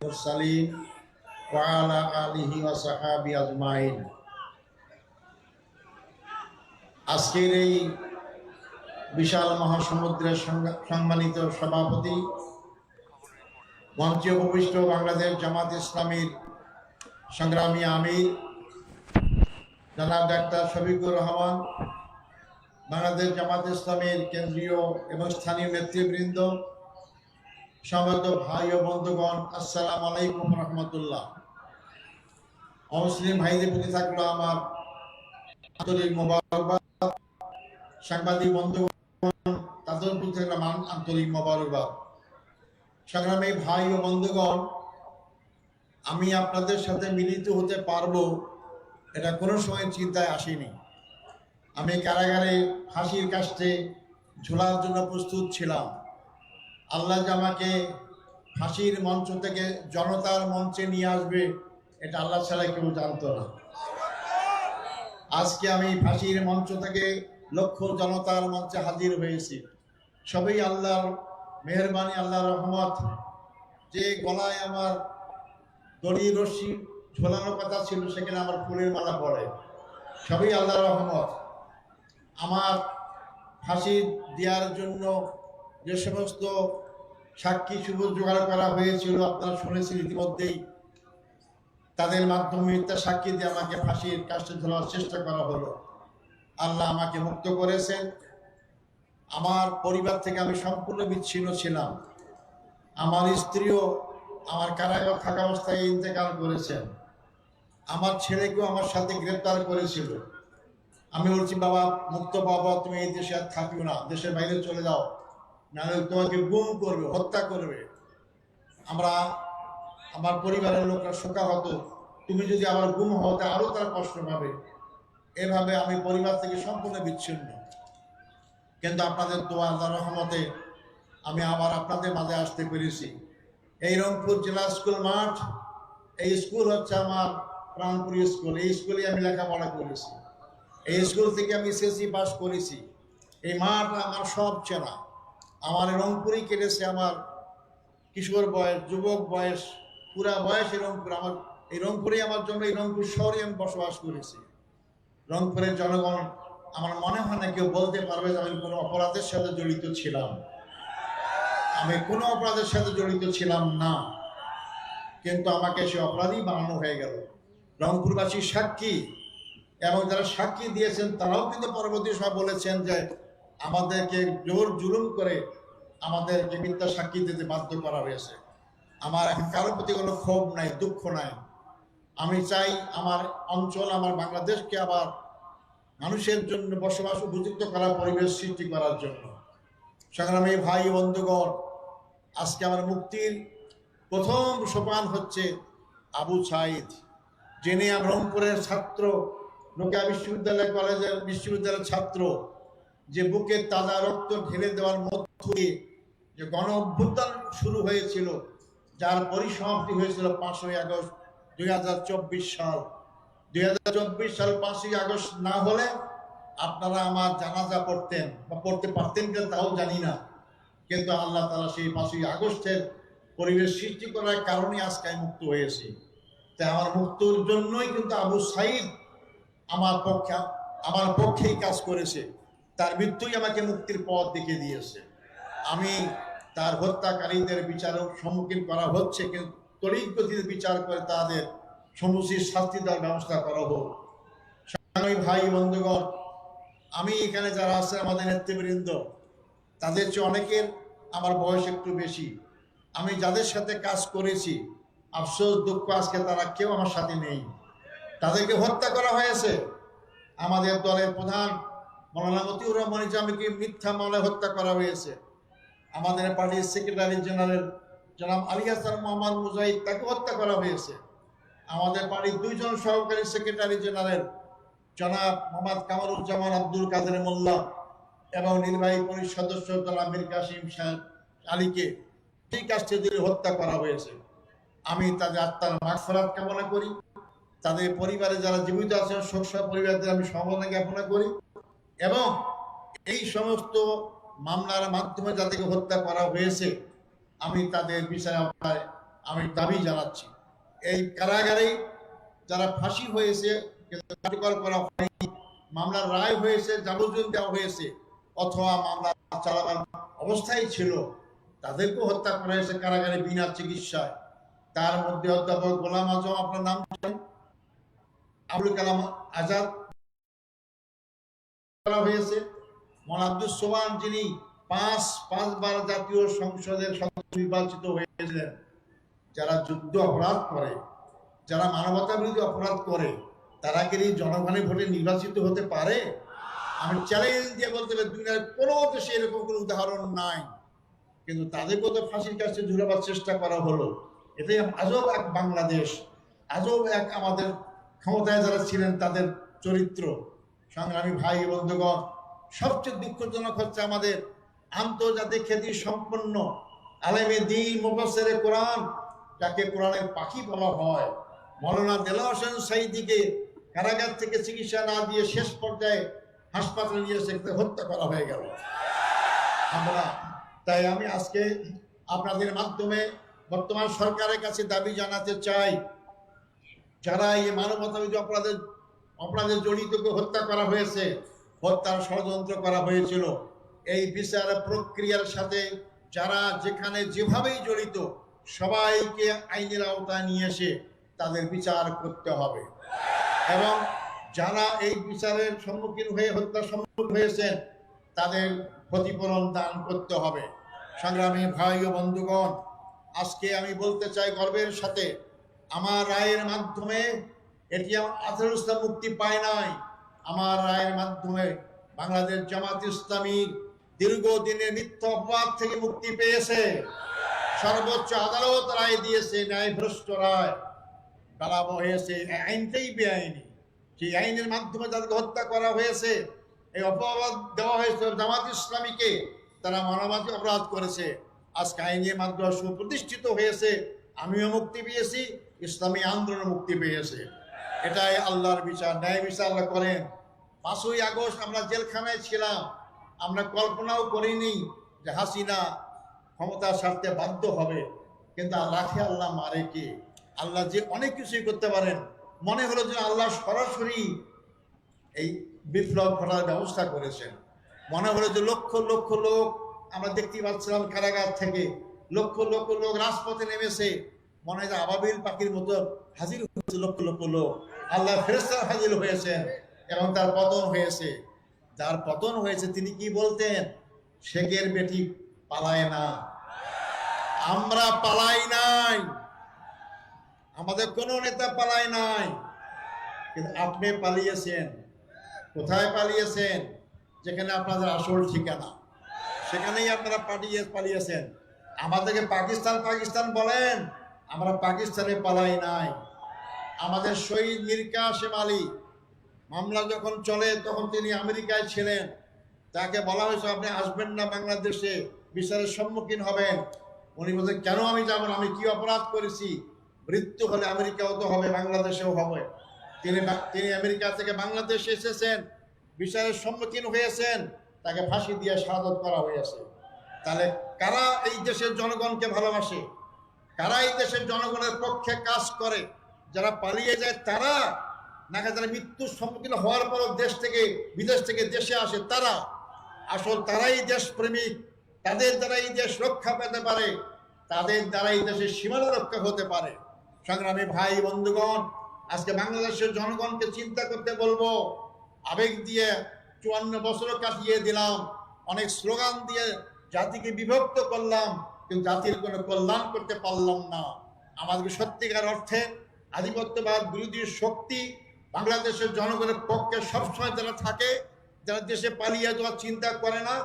মুরসালিন ওয়া আলা আলিহি ওয়া সাহবিহি আজমাইন। আজকের এই বিশাল মহাসমুদ্রের সম্মানিত সভাপতি, মঞ্চে উপবিষ্ট বাংলাদেশ জামাত ইসলামীর সংগ্রামী আমির জনাব ডাক্তার শফিকুর রহমান, বাংলাদেশ জামাত ইসলামীর কেন্দ্রীয় এবং স্থানীয় নেতৃবৃন্দ, সম্মানিত ভাই ও বন্ধুগণ, আসসালামু আলাইকুম রহমতুল্লাহ। অমুসলিম ভাইদের প্রতি থাকলো আমার আন্তরিক মোবারকবাদ। সাংবাদিক বন্ধুগণ, তাদের প্রতি থাকলো আমার আন্তরিক মোবারকবাদ। সংগ্রামী ভাই ও বন্ধুগণ, আমি আপনাদের সাথে মিলিত হতে পারবো এটা কোনো সময় চিন্তায় আসেনি। আমি কারাগারে ফাঁসির কাস্টে ঝোলার জন্য প্রস্তুত ছিলাম। আল্লাহ যে আমাকে ফাঁসির মঞ্চ থেকে জনতার মঞ্চে নিয়ে আসবে এটা আল্লাহ ছাড়া কেউ জানতো না। আজকে আমি ফাঁসির মঞ্চ থেকে লক্ষ জনতার মঞ্চে হাজির হয়েছি। সবই আল্লাহর মেহেরবানি, আল্লাহর রহমত। যে গলায় আমার দড়ি রশ্মি ঝোলানোর কথা ছিল সেখানে আমার ফুলের মালা পড়ে, সবই আল্লাহর রহমত। আমার ফাঁসি দেওয়ার জন্য যে সমস্ত সাক্ষী সুবুত জোগাড় করা হয়েছিল আপনারা শুনেছেন ইতিমধ্যেই, তাদের মাধ্যমে মিথ্যা সাক্ষী দিয়ে আমাকে ফাঁসির কাস্টে ঝোলার চেষ্টা করা হলো। আল্লাহ আমাকে মুক্ত করেছেন। আমার পরিবার থেকে আমি সম্পূর্ণ বিচ্ছিন্ন ছিলাম। আমার স্ত্রীও আমার কারাগার থাকা অবস্থায় ইন্তেকাল করেছেন। আমার ছেলেকেও আমার সাথে গ্রেপ্তার করেছিল। আমি বলছি, বাবা মুক্ত বাবা, তুমি এই দেশে আর থাকিও না, দেশের বাইরে চলে যাও, নাহলে তোমাকে গুম করবে, হত্যা করবে। আমার পরিবারের লোকরা শোকাহত, তুমি যদি আবার গুম হও তা আরো তারা কষ্ট পাবে। এভাবে আমি পরিবার থেকে সম্পূর্ণ বিচ্ছিন্ন। কিন্তু আপনাদের দোয়া, আল্লাহর রহমতে আমি আবার আপনাদের মাঝে আসতে পেরেছি। এই রংপুর জেলা স্কুল মাঠ, এই স্কুল হচ্ছে আমার প্রাণপুরী স্কুল। এই স্কুলে আমি লেখাপড়া করেছি। এই স্কুল থেকে আমি এসএসসি পাস করেছি। এই মাঠ আমার সব চেনা। আমার রংপুরই কেটেছে আমার কিশোর বয়স, যুবক বয়স, পুরা বয়স এই রংপুর। এই রংপুরেই আমার জন্য, এই রংপুর শহরে আমি বসবাস করেছি। রংপুরের জনগণ আমার মনে হয় না কেউ বলতে পারবে যে আমি কোনো অপরাধের সাথে জড়িত ছিলাম। আমি কোনো অপরাধের সাথে জড়িত ছিলাম না, কিন্তু আমাকে সে অপরাধী বানানো হয়ে গেল। রংপুরবাসী সাক্ষী এবং যারা সাক্ষী দিয়েছেন তারাও কিন্তু পরবর্তী সময় বলেছেন যে আমাদেরকে জোর জুলুম করে আমাদেরকে মিথ্যা সাক্ষী দিতে বাধ্য করা হয়েছে। আমার এখন কারোর প্রতি কোনো ক্ষোভ নাই, দুঃখ নাই। আমি চাই আমার অঞ্চল, আমার বাংলাদেশকে আবার মানুষের জন্য বসবাস উপযুক্ত করার পরিবেশ সৃষ্টি করার জন্য। সংগ্রামী ভাই বন্ধুগণ, আজকে আমার মুক্তির প্রথম সোপান হচ্ছে আবু সাঈদ, যিনি রংপুরের ছাত্র, নোকিয়া বিশ্ববিদ্যালয়ের ছাত্র, যে বুকে তাজা রক্ত ঢেলে দেওয়ার মধ্য দিয়ে যে গণ অভ্যুত্থান শুরু হয়েছিল, যার পরিসমাপ্তি হয়েছিল 5ই আগস্ট 2024 সাল। 2024 সাল 5ই আগস্ট না হলে আপনারা আমার জানাজা পড়তেন বা পড়তে পারতেন কিনা তাও জানি না, কিন্তু আল্লাহ তাআলা সেই 5ই আগস্টের পরিবেশ সৃষ্টি করার কারণে আজকে আমি মুক্ত হয়েছি। তাই আমার মুক্তির জন্যই কিন্তু আবু সাঈদ আমার পক্ষেই কাজ করেছে। তার মৃত্যুই আমাকে মুক্তির পথ দেখিয়ে দিয়েছে। আমি তার হত্যাকারীদের বিচারের সম্মুখীন করা হচ্ছে, কিন্তু তড়িৎ গতিতে বিচার করে তাদের সমুচিত শাস্তি দেওয়ার ব্যবস্থা করা হোক। ভাই বন্ধুগণ, আমি এখানে যারা আছে আমাদের নেতৃবৃন্দ, তাদের চেয়ে অনেকের আমার বয়স একটু বেশি। আমি যাদের সাথে কাজ করেছি, আফসোস দুঃখ আজকে তারা কেউ আমার সাথে নেই। তাদেরকে হত্যা করা হয়েছে। আমাদের দলের প্রধান মৌলানা মতিউর রহমান ইজামিকে মিথ্যা মামলায় হত্যা করা হয়েছে। আমাদের পার্টির সেক্রেটারি জেনারেল জনাব আলী হাসান মোহাম্মদ মুজাহিদ, তাকে হত্যা করা হয়েছে। আমাদের পার্টির 2 জন সহকারী সেক্রেটারি জেনারেল জনাব মোহাম্মদ কামারুজ্জামান আব্দুল কাদের মোল্লা এবং নির্বাহী পরিষদ সদস্য জনাব মীর কাসিম সাহেব আলীকে এই কাজটি দিয়ে হত্যা করা হয়েছে। আমি তাদের আত্মার মাগফিরাত কামনা করি। তাদের পরিবারে যারা জীবিত আছেন শোক পরিবারদের আমি সমবেদনা জ্ঞাপন করি, এবং এই সমস্ত মামলার মাধ্যমে যাদেরকে হত্যা করা হয়েছে আমি তাদের বিচারে আমি দাবি জানাচ্ছি, এই কারাগারেই যারা ফাঁসি হয়েছে কার্যকর করা হয়নি, মামলার রায় হয়েছে, যাবজ্জীবন দেওয়া হয়েছে, অথবা মামলা চালাবার অবস্থায় ছিল, তাদেরকেও হত্যা করা হয়েছে কারাগারে বিনা চিকিৎসায়। তার মধ্যে অধ্যাপক গোলাম আজম, আপনার নাম জানেন, আবুল কালাম আজাদ করা হয়েছে, মৌলানা আব্দুস সোবহান যিনি পাঁচবার জাতীয় সংসদের সদস্য নির্বাচিত হয়েছিলেন। যারা যুদ্ধ অপরাধ করে, যারা মানবতা বিরোধী অপরাধ করে, তারা কি জনগণের ভোটে নির্বাচিত হতে পারে? আমি চ্যালেঞ্জ দিয়ে বলতে পারি দুনিয়ার কোনো দেশে এরকম কোনো উদাহরণ নাই। কিন্তু তাদেরকেও তো ফাঁসির কাছে ঝুলাবার চেষ্টা করা হলো। এটাই আজব এক বাংলাদেশ, আজব এক আমাদের ক্ষমতায় যারা ছিলেন তাদের চরিত্র। সংগ্রামী ভাই বন্ধুগণ, সবচেয়ে দুঃখজনক হচ্ছে আমাদের আন্তর্জাতিক খ্যাতি সম্পন্ন আলেমে দ্বীন মুফাসসিরে কোরআন, যাকে কোরআনের পাখি বলা হয়, মৌলানা দেলোয়ার হোসেন সাঈদীকে কারাগার থেকে চিকিৎসা না দিয়ে শেষ পর্যায়ে হাসপাতালে নিয়ে এসে হত্যা করা হয়ে গেল। তাই আমি আজকে আপনাদের মাধ্যমে বর্তমান সরকারের কাছে দাবি জানাতে চাই, যারা এই মানবতাবিরোধী অপরাধে জড়িতকে হত্যা করা হয়েছে, হত্যার ষড়যন্ত্র করা হয়েছিল, এই বিচার প্রক্রিয়ার সাথে যারা যেখানে যেভাবেই জড়িত সবাইকে আইনের আওতায় নিয়ে এসে তাদের বিচার করতে হবে। এবং যারা এই বিচারের সম্মুখীন হয়ে হত্যার সম্মুখীন হয়েছেন তাদের ক্ষতিপূরণ দান করতে হবে। সংগ্রামী ভাই ও বন্ধুগণ, আজকে আমি বলতে চাই গর্বের সাথে, আমার রায়ের মাধ্যমে এটি আজহারুল ইসলাম মুক্তি পায় নাই, আমার রায়ের মাধ্যমে বাংলাদেশ জামাত ইসলামী দীর্ঘদিনের মিথ্যা অপবাদ থেকে মুক্তি পেয়েছে। সর্বোচ্চ আদালত রায় দিয়েছে, ন্যায়ভ্রষ্ট রায় বলা হয়েছে আইনটাই বেআইনি। সেই আইনের মাধ্যমে যাদেরকে হত্যা করা হয়েছে, এই অপবাদ দেওয়া হয়েছে জামাত ইসলামীকে, তারা মানবাধিকার অপরাধ করেছে। আজকে আইনের মাধ্যমে সুপ্রতিষ্ঠিত হয়েছে, আমিও মুক্তি পেয়েছি, ইসলামী আন্দোলন মুক্তি পেয়েছে। এটাই আল্লাহর বিচার, ন্যায় বিচার আল্লাহ করেন। 5ই আগস্ট আমরা জেলখানায় ছিলাম, আমরা কল্পনাও করিনি যে হাসিনা ক্ষমতার স্বার্থে বাধ্য হবে, কিন্তু রাখে আল্লাহ মারে কে? আল্লাহ যে অনেক কিছুই করতে পারেন। মনে হলো যে আল্লাহ সরাসরি এই বিপ্লব ঘটার ব্যবস্থা করেছেন। মনে হলো যে লক্ষ লক্ষ লোক, আমরা দেখতে পাচ্ছিলাম কারাগার থেকে লক্ষ লক্ষ লোক রাজপথে নেমেছে, মনে হয় যে আবাবিল পাখির মতো হাজির হয়েছে লক্ষ লক্ষ লোক। আল্লাহ ফেরেশতা হাজির হয়েছেন এবং তার পতন হয়েছে। যার পতন হয়েছে তিনি কি বলতেন? শেখের বেটি পালায় না, আমরা পালাই নাই, আমাদের কোনো নেতা পালায় নাই। কিন্তু আপনি পালিয়েছেন। কোথায় পালিয়েছেন? যেখানে আপনাদের আসল ঠিকানা, সেখানেই আপনারা পালিয়েছেন। আমাদেরকে পাকিস্তান পাকিস্তান বলেন, আমরা পাকিস্তানে পালাই নাই। আমাদের শহীদ মীর কাসেম আলী মামলা যখন চলে তখন তিনি আমেরিকায় ছিলেন, তাকে বলা হয়েছে আপনি আসবেন না বাংলাদেশে, বিচারের সম্মুখীন হবেন। উনি বলছেন কেন আমি যাব না, আমি কি অপরাধ করেছি? মৃত্যু হলে আমেরিকাও তো হবে, বাংলাদেশেও হবে। তিনি আমেরিকা থেকে বাংলাদেশে এসেছেন, বিচারের সম্মুখীন হয়েছেন, তাকে ফাঁসি দিয়ে শাহাদত করা হয়েছে। তাহলে কারা এই দেশের জনগণকে ভালোবাসে? কারা এই দেশের জনগণের পক্ষে কাজ করে? যারা পালিয়ে যায় তারা, নাকি যারা মৃত্যুর সম্মুখীন হওয়ার পরও দেশ থেকে বিদেশ থেকে দেশে আসে তারা? আসল তারাই দেশপ্রেমিক, তাদের দ্বারা এই দেশ রক্ষা পেতে পারে, তাদের দ্বারা এই দেশের সীমানা রক্ষা হতে পারে। সংগ্রামী ভাই বন্ধুগণ, আজকে বাংলাদেশের জনগণকে চিন্তা করতে বলবো। আবেগ দিয়ে 54 বছরও কাটিয়ে দিলাম, অনেক স্লোগান দিয়ে জাতিকে বিভক্ত করলাম, কিন্তু জাতির কোনো কল্যাণ করতে পারলাম না। আমাদেরকে সত্যিকার অর্থে আধিপত্যবাদ বিরোধী শক্তি বাংলাদেশের জনগণের পক্ষে সবসময় যারা থাকে, যারা দেশে পালিয়ে যাওয়ার চিন্তা করে না,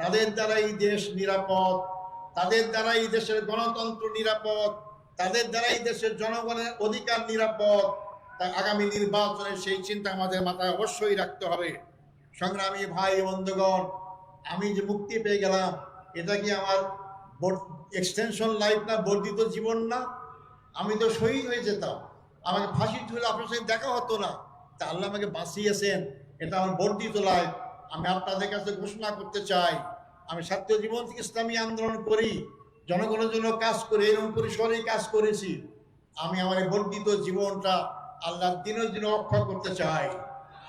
তাদের দ্বারা এই দেশ নিরাপদ, তাদের দ্বারা এই দেশের গণতন্ত্র নিরাপদ, তাদের দ্বারা এই দেশের জনগণের অধিকার নিরাপদ। তাই আগামী নির্বাচনে সেই চিন্তা আমাদের মাথায় অবশ্যই রাখতে হবে। সংগ্রামী ভাই বন্ধুগণ, আমি যে মুক্তি পেয়ে গেলাম, এটা কি আমার এক্সটেনশন লাইফ না, বর্ধিত জীবন না? আমি তো শহীদ হয়ে যেতাম, আমাকে ফাঁসি ঝুলে আপনার সঙ্গে দেখা হতো না। তা আল্লাহ আমাকে বাঁচিয়েছেন, এটা আমার বর্ধিত লাইফ। আমি আপনাদের কাছে ঘোষণা করতে চাই, আমি ছাত্র জীবন থেকে ইসলামী আন্দোলন করি, জনগণের জন্য কাজ করে এরকম পরিসরেই কাজ করেছি। আমি আমার এই বর্ধিত জীবনটা আল্লাহর দিনের জন্য রক্ষা করতে চাই।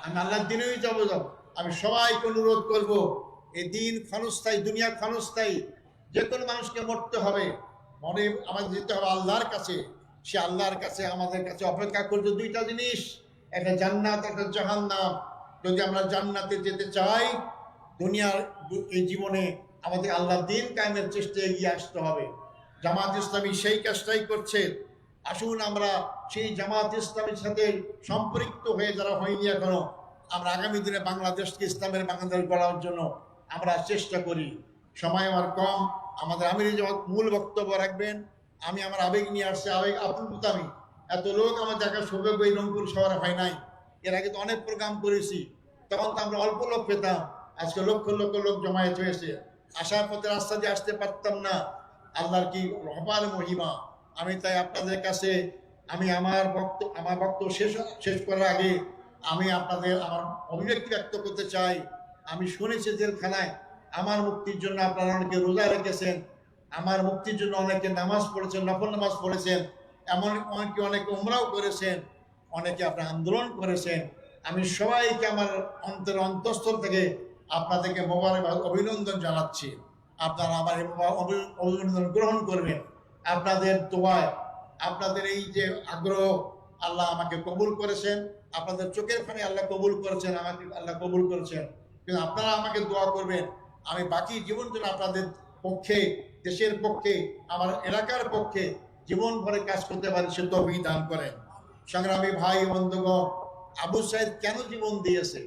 আমি আল্লাহর দিনেই যাবো। আমি সবাইকে অনুরোধ করব, এই দিন ক্ষণস্থায়ী, দুনিয়া ক্ষণস্থায়ী। যে কোনো মানুষকে মরতে হবে, মনে আমাদের যেতে হবে আল্লাহর কাছে। সে আল্লাহর কাছে আমাদের কাছে অপেক্ষা করছে দুইটা জিনিস, একটা জান্নাত, একটা জাহান্নাম। যদি আমরা জান্নাতে যেতে চাই, দুনিয়ার এই জীবনে আমাদের আল্লাহর দিন কায়েমের চেষ্টায় এগিয়ে আসতে হবে। জামাত ইসলামী সেই কাজটাই করছে। আসুন আমরা সেই জামাত ইসলামের সাথে সম্পৃক্ত হয়ে, যারা হয়নি এখনো, আমরা আগামী দিনে বাংলাদেশকে ইসলামের বাংলাদেশ গড়ার জন্য আমরা চেষ্টা করি। সময় আমার কম, আমাদের আমির জামাত মূল বক্তব্য রাখবেন। আমি আমার আবেগ নিয়ে আসছি, আবেগ আপ্লুতমি। এত লোক আমার দেখা সৌভাগ্য এই রংপুর শহরে হয় নাই। এর আগে তো অনেক প্রোগ্রাম করেছি, তখন তো আমরা অল্প লোক পেতাম। আজকে লক্ষ লক্ষ লোক জমায়েত হয়েছে। আসার পথে রাস্তা দিয়ে আসতে পারতাম না। আল্লাহর কি রহমান মহিমা। আমি তাই আপনাদের কাছে আমার বক্তব্য শেষ করার আগে আমি আপনাদের আমার অভিব্যক্তি ব্যক্ত করতে চাই। আমি শুনেছি জেলখানায় আমার মুক্তির জন্য আপনারা অনেকে রোজা রেখেছেন, আমার মুক্তির জন্য অনেকে নামাজ পড়েছেন, নফল নামাজ পড়েছেন, এমন অনেকে উমরাও করেছেন, অনেকে আপনার আন্দোলন করেছেন। আমি সবাইকে আমার অন্তঃস্থল থেকে আপনাদেরকে মোবারকবাদ, অভিনন্দন জানাচ্ছি। আপনারা আমার অভিনন্দন গ্রহণ করবেন। আপনাদের দোয়ায়, আপনাদের এই যে আগ্রহ, আল্লাহ আমাকে কবুল করেছেন। আপনাদের চোখের পানি আল্লাহ কবুল করেছেন, আমাকে আল্লাহ কবুল করেছেন। কিন্তু আপনারা আমাকে দোয়া করবেন, আমি বাকি জীবন যেন আপনাদের পক্ষে, দেশের পক্ষে, আমার এলাকার পক্ষে জীবন ভরে কাজ করতে পারি, সে তৌফিক দান করেন। সংগ্রামী ভাই বন্ধুগণ, আবু সাইদ কেন জীবন দিয়েছে?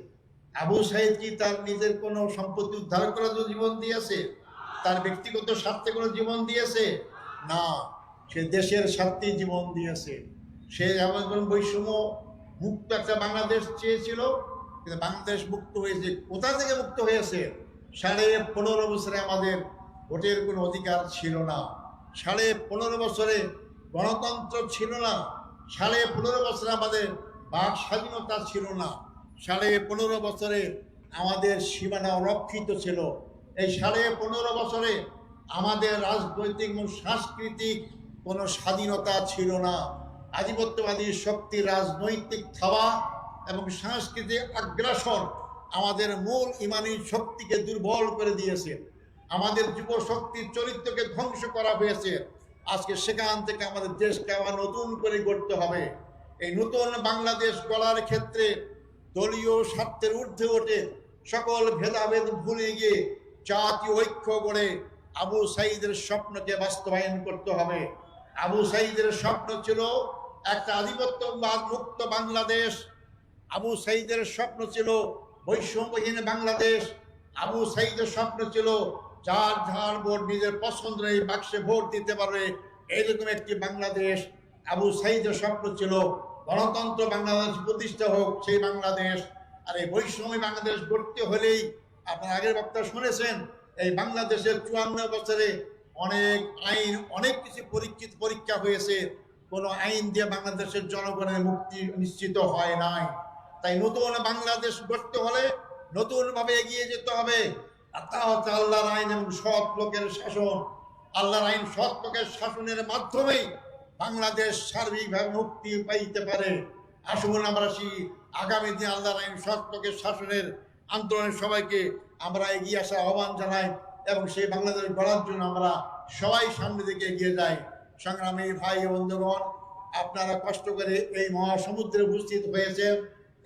আবু সাইদ কি তার নিজের কোনো সম্পত্তি উদ্ধার করার জন্য জীবন দিয়েছে? তার ব্যক্তিগত স্বার্থে কোনো জীবন দিয়েছে? না, সে দেশের স্বার্থে জীবন দিয়েছে। সে এমন বৈষম্য মুক্ত একটা বাংলাদেশ চেয়েছিল, কিন্তু বাংলাদেশ মুক্ত হয়েছে। কোথা থেকে মুক্ত হয়েছে? 15.5 বছরে আমাদের ভোটের কোনো অধিকার ছিল না। 15.5 বছরে গণতন্ত্র ছিল না। 15.5 বছরে আমাদের বাক স্বাধীনতা ছিল না। 15.5 বছরে আমাদের সীমানা অরক্ষিত ছিল। এই 15.5 বছরে আমাদের রাজনৈতিক এবং সাংস্কৃতিক কোনো স্বাধীনতা ছিল না। আধিপত্যবাদী শক্তির রাজনৈতিক থাবা এবং সাংস্কৃতিক আগ্রাসন আমাদের মূল ইমানি শক্তিকে দুর্বল করে দিয়েছে। আমাদের যুব শক্তির চরিত্রকে ধ্বংস করা হয়েছে। আজকে সেখান থেকে আমাদের দেশকে আবার নতুন করে গড়তে হবে। এই নতুন বাংলাদেশ গড়ার ক্ষেত্রে দলীয় স্বার্থের ঊর্ধ্বে ওঠে সকল ভেদাভেদ ভুলে গিয়ে জাতীয় ঐক্য গড়ে আবু সাইদের স্বপ্নকে বাস্তবায়ন করতে হবে। আবু সাইদের স্বপ্ন ছিল একটা আধিপত্যবাদ মুক্ত বাংলাদেশ। আবু সাইদের স্বপ্ন ছিল বৈষম্যহীন বাংলাদেশ। আবু সাইদের স্বপ্ন ছিল যার ভোট নিজের পছন্দের বাক্সে ভোট দিতে পারবে, এইরকম একটি বাংলাদেশ। আবু সাইদের স্বপ্ন ছিল গণতন্ত্র বাংলাদেশ প্রতিষ্ঠা হোক, সেই বাংলাদেশ। আর এই বৈষম্য বাংলাদেশ গড়তে হলেই, আপনার আগের বক্তা শুনেছেন, এই বাংলাদেশের 54 বছরে অনেক আইন, অনেক কিছু পরীক্ষা হয়েছে। কোনো আইন দিয়ে বাংলাদেশের জনগণের মুক্তি নিশ্চিত হয় নাই। তাই নতুন বাংলাদেশ গড়তে হলে নতুনভাবে এগিয়ে যেতে হবে। তা হচ্ছে আল্লাহর আইন এবং সৎ লোকের শাসন। আল্লাহর আইন সৎ লোকের শাসনের মাধ্যমেই বাংলাদেশ সার্বিকভাবে মুক্তি পাইতে পারে। আসুন আমরা সেই আগামী দিন আল্লাহর আইন সৎ লোকের শাসনের আন্দোলনের সবাইকে আমরা এগিয়ে আসার আহ্বান জানাই এবং সেই বাংলাদেশ গড়ার জন্য আমরা সবাই সামনে দিকে এগিয়ে যাই। সংগ্রামী ভাই বন্ধুগণ, আপনারা কষ্ট করে এই মহাসমুদ্রে উপস্থিত হয়েছেন,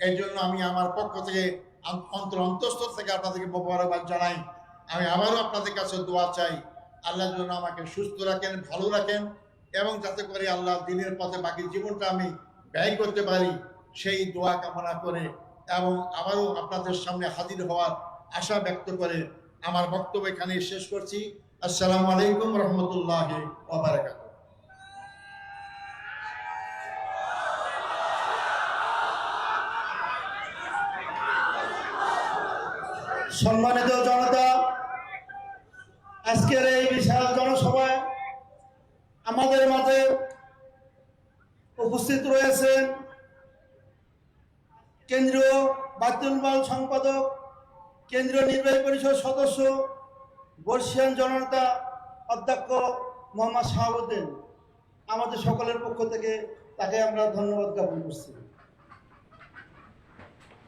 এই জন্য আমি আমার পক্ষ থেকে অন্তঃস্থল থেকে আপনাদেরকে মোবারকবাদ জানাই। আমি আবারও আপনাদের কাছে দোয়া চাই, আল্লাহ যেন আমাকে সুস্থ রাখেন, ভালো রাখেন, এবং যাতে করে আল্লাহ দিনের পথে বাকি জীবনটা আমি ব্যয় করতে পারি, সেই দোয়া কামনা করে এবং আবারও আপনাদের সামনে হাজির হওয়ার আশা ব্যক্ত করে আমার বক্তব্য এখানে শেষ করছি। আসসালামু আলাইকুম রহমতুল্লাহি ওয়া বারাকাতুহু। সম্মানিত জনতা, আজকের এই বিশাল জনসভায় আমাদের মাঝে উপস্থিত রয়েছেন কেন্দ্রীয় বায়তুল মাল সম্পাদক, কেন্দ্রীয় নির্বাহী পরিষদ সদস্য, বর্ষিয়ান জনতা অধ্যক্ষ মোহাম্মদ শাহাবুদ্দিন, আমাদের সকলের পক্ষ থেকে তাকে আমরা ধন্যবাদ জ্ঞাপন করছি।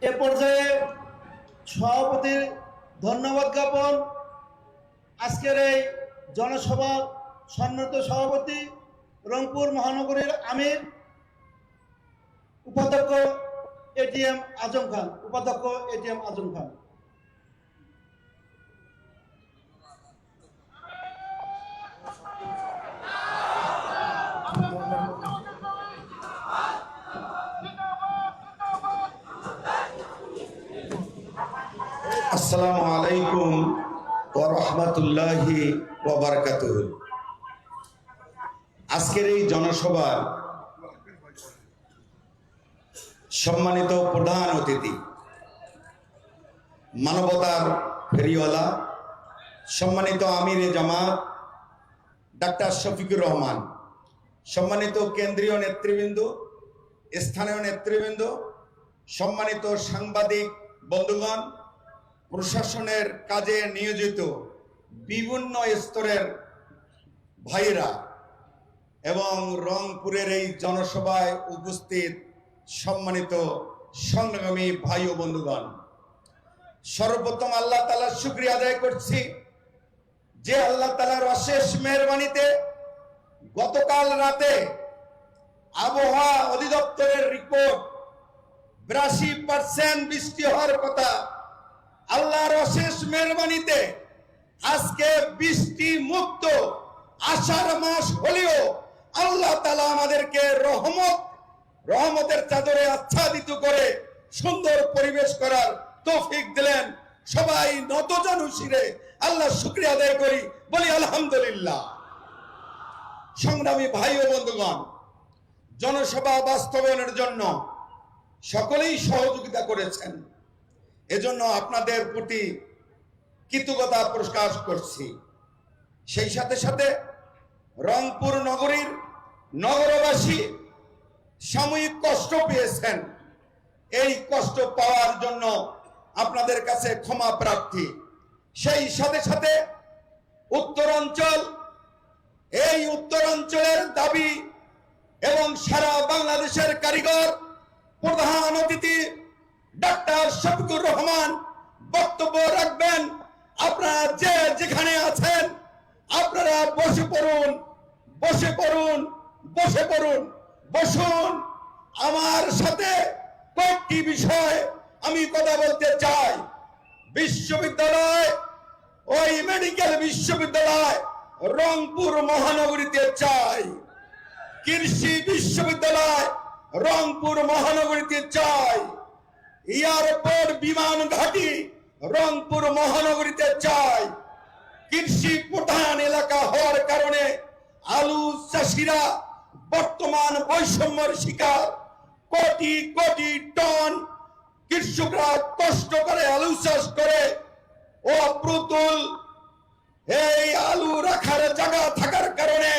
এ পর্যায়ে সভাপতির ধন্যবাদ জ্ঞাপন আজকের এই জনসভার সম্মানিত সভাপতি রংপুর মহানগরীর আমির উপাধ্যক্ষ এটিএম আজম খান। আসসালামু আলাইকুম ওয়া রাহমাতুল্লাহি ওয়া বারাকাতুহু। আজকের এই জনসভার সম্মানিত প্রধান অতিথি, মানবতার ফেরিওয়ালা, সম্মানিত আমিরে জামাত ডাক্তার শফিকুর রহমান, সম্মানিত কেন্দ্রীয় নেতৃবৃন্দ, স্থানীয় নেতৃবৃন্দ, সম্মানিত সাংবাদিক বন্ধুগণ, প্রশাসনের কাজে নিয়োজিত বিভিন্ন স্তরের ভাইরা এবং রংপুরের এই জনসভায় উপস্থিত সম্মানিত সংগ্রামী ভাই ও বন্ধুগণ, সর্বপ্রথম আল্লাহ তাআলার শুকরিয়া আদায় করছি যে আল্লাহ তাআলার অশেষ মেহেরবানিতে গতকাল রাতে আবহাওয়া অধিদপ্তরের রিপোর্ট 82% বৃষ্টি হওয়ার কথা। আল্লাহর অশেষ মেহেরবানিতে আজকে বৃষ্টি মুক্ত আষাঢ় মাস হলেও আল্লাহ তাআলা আমাদেরকে রহমতের চাদরে আচ্ছাদিত করে সুন্দর পরিবেশ করার তৌফিক দিলেন। সবাই নতজানু শিরে আল্লাহ শুকরিয়া আদায় করি, বলি আলহামদুলিল্লাহ। সংগ্রামী ভাই ও বন্ধুগণ, জনসভা বাস্তবায়নের জন্য সকলেই সহযোগিতা করেছেন, এজন্য আপনাদের প্রতি কৃতজ্ঞতা প্রকাশ করছি। সেই সাথে সাথে রংপুর নগরীর নগরবাসী সাময়িক কষ্ট পেয়েছেন, এই কষ্ট পাওয়ার জন্য আপনাদের কাছে ক্ষমা প্রার্থী। সেই সাথে সাথে উত্তরাঞ্চলের দাবি এবং সারা বাংলাদেশের কারিগর প্রধান অতিথি ডাক্তার শফিকুর রহমান বক্তব্য রাখবেন। আপনারা যে যেখানে আছেন আপনারা বসুন। আমার সাথে কয়েকটি বিষয় আমি কথা বলতে চাই। মেডিকেল বিশ্ববিদ্যালয় রংপুর মহানগরীতে চাই, কৃষি বিশ্ববিদ্যালয় রংপুর মহানগরীতে চাই, এয়ারপোর্ট বিমান ঘাঁটি রংপুর মহানগরীতে চাই। কৃষি প্রধান এলাকা হওয়ার কারণে আলু চাষিরা বর্তমান বৈষম্যের শিকার। কোটি কোটি টন কৃষকরা কষ্ট করে আলু চাষ করে, অপ্রতুল এই আলু রাখার জায়গা থাকার কারণে,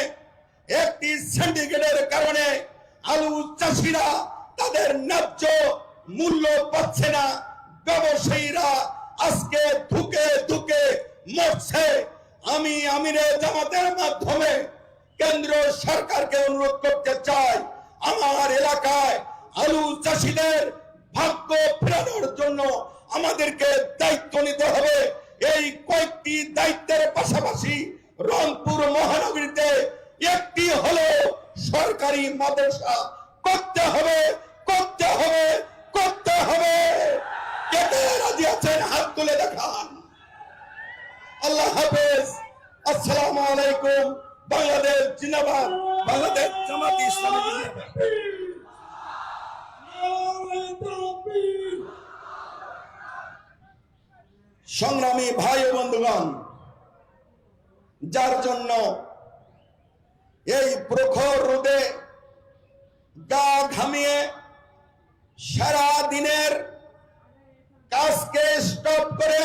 একটি সিন্ডিকেটের কারণে আলু চাষিরা তাদের ন্যায্য মূল্য পাচ্ছে না। ব্যবসায়ীরা আজকে ধুকে মরছে। আমি আমিরে জামাতের মাধ্যমে কেন্দ্র সরকারকে অনুরোধ করতে চাই, আমার এলাকায় আলু চাষিদের ভাগ্য ফেরানোর জন্য আমাদেরকে দায়িত্ব নিতে হবে। এই কয়েকটি দায়িত্বের পাশাপাশি রংপুর মহানগরীতে একটি হলো সরকারি মাদ্রাসা করতে হবে। কে রাজি আছেন হাত তুলে দেখান। আল্লাহ হাফেজ। আসসালামু আলাইকুম। বাংলাদেশ জিন্দাবাদ। বাংলাদেশ জামাত ইসলামী জিন্দাবাদ। সংগ্রামী ভাই ও বন্ধুগণ, যার জন্য এই প্রখর রোদে গা ঘামিয়ে সারা দিনের কাজকে স্টপ করে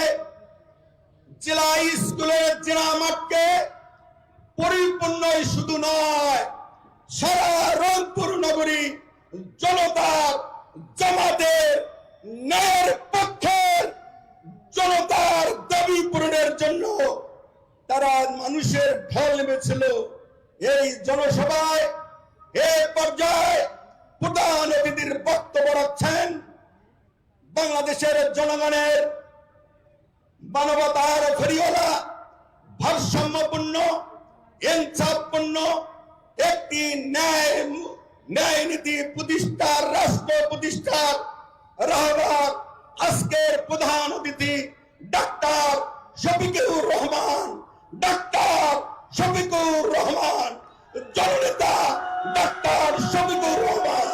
জেলা স্কুলের জেলা মাঠকে পরিপূর্ণ শুধু নয়, সারা রংপুর নগরী জনতার জামাতের ন্যায়ের পক্ষের জনতার দাবি পূরণের জন্য তারা মানুষের ঢল নেমেছিল। বাংলাদেশের জনগণের মানবতার ফেরিওয়ালা, ভারসাম্যপূর্ণ, ইনসাফপূর্ণ একটি ন্যায় নীতি প্রতিষ্ঠার, রাষ্ট্র প্রতিষ্ঠার রাহবার আজকের প্রধান অতিথি ডাক্তার শফিকুর রহমান, ডাক্তার শফিকুর রহমান, জননেতা ডাক্তার শফিকুর রহমান।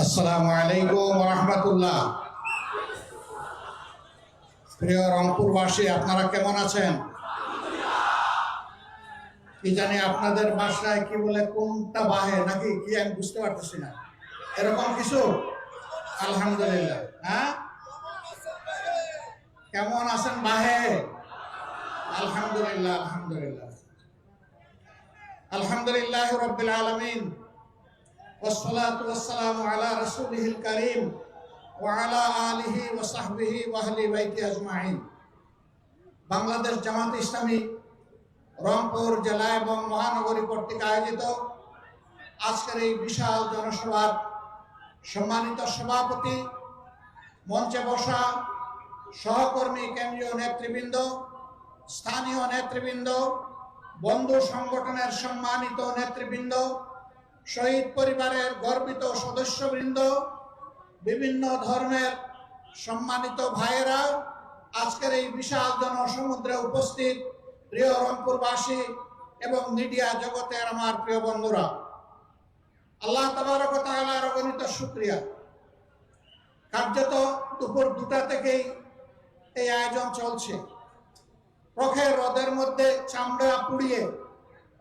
আসসালামু আলাইকুম ওয়া রাহমাতুল্লাহ। প্রিয় রংপুরবাসী, আপনারা কেমন আছেন? কি জানি আপনাদের ভাষায় কি বলে, কোনটা বাহে নাকি কি আমি বুঝতে পারতেছি না, এরকম কিছু। আলহামদুলিল্লাহ। হ্যাঁ, কেমন আছেন বাহে? আলহামদুলিল্লাহ, আলহামদুলিল্লাহ, আলহামদুলিল্লাহ রাব্বিল আলামিন। والصلاة والسلام على رسوله الكريم وعلى آله وصحبه وأهل بيته أجمعين। বাংলাদেশ জামাত ইসলামী রংপুর জেলা এবং মহানগরী কর্তৃক আয়োজিত আজকের এই বিশাল জনসভার সম্মানিত সভাপতি, মঞ্চে বসা সহকর্মী, কেন্দ্রীয় নেতৃবৃন্দ, স্থানীয় নেতৃবৃন্দ, বন্ধু সংগঠনের সম্মানিত নেতৃবৃন্দ, শহীদ পরিবারের গর্বিত সদস্যবৃন্দ, বিভিন্ন ধর্মের সম্মানিত ভাইয়েরা, আজকের এই বিশাল জনসমুদ্রে উপস্থিত প্রিয় রংপুরবাসী এবং মিডিয়া জগতের আমার প্রিয় বন্ধুরা, আল্লাহ তাবারক ওয়া তাআলার অগণিত শুকরিয়া। কার্যত দুপুর 2টা থেকেই এই আয়োজন চলছে। প্রখর রোদের মধ্যে চামড়া পুড়িয়ে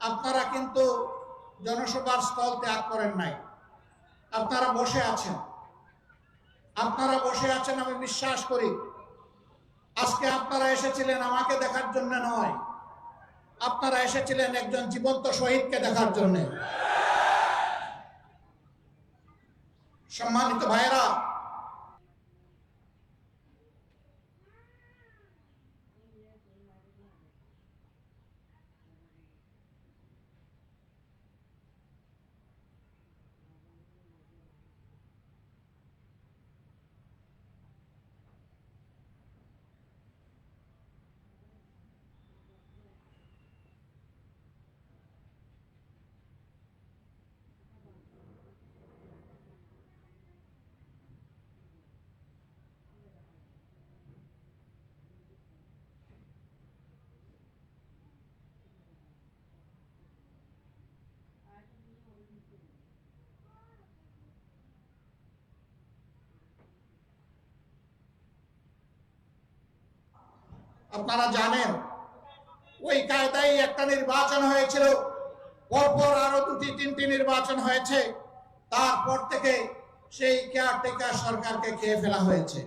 আপনারা কিন্তু জনসভার স্থল ত্যাগ করেন নাই, আপনারা বসে আছেন। আপনারা বসে আছেন, আমি বিশ্বাস করি আজকে আপনারা এসেছিলেন আমাকে দেখার জন্য নয়, আপনারা এসেছিলেন একজন জীবন্ত শহীদকে দেখার জন্য। সম্মানিত ভাইয়েরা, আপনারা জানেন ওই কায়দায় একটা নির্বাচন হয়েছিল, পরপর আরো 2-3টি নির্বাচন হয়েছে, তারপর থেকে সেই কেয়ারটেকার সরকারকে খেয়ে ফেলা হয়েছে।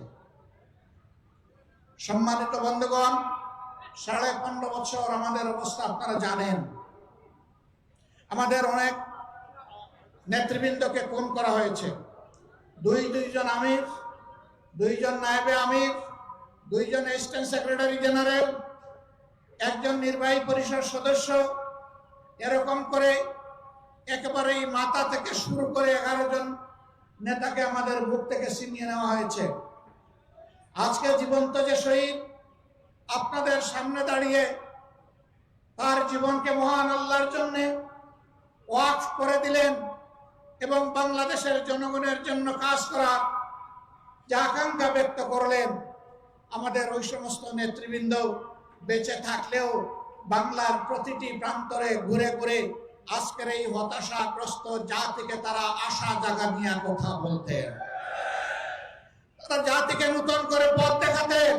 সম্মানিত বন্ধুগণ, 15.5 বছর আমাদের অবস্থা আপনারা জানেন। আমাদের অনেক নেতৃবৃন্দকে খুন করা হয়েছে। দুইজন আমির, 2জন নায়েবে আমির, 2জন অ্যাসিস্ট্যান্ট সেক্রেটারি জেনারেল, 1জন নির্বাহী পরিষদ সদস্য, এরকম করে একেবারেই মাথা থেকে শুরু করে 11 জন নেতাকে আমাদের বুক থেকে ছিনিয়ে নেওয়া হয়েছে। আজকে জীবন্ত যে শহীদ আপনাদের সামনে দাঁড়িয়ে তার জীবনকে মহান আল্লাহর জন্য ওয়াকফ করে দিলেন এবং বাংলাদেশের জনগণের জন্য কাজ করার যে আকাঙ্ক্ষা ব্যক্ত করলেন, আমাদের ওই সমস্ত নেতৃবৃন্দ বেঁচে থাকলেও বাংলার প্রতিটি প্রান্তরে ঘুরে ঘুরে আজকের এই হতাশাগ্রস্ত জাতিকে তারা আশা জাগা নিয়ে কথা বলতেন, তারা জাতিকে নতুন করে পথ দেখাতেন,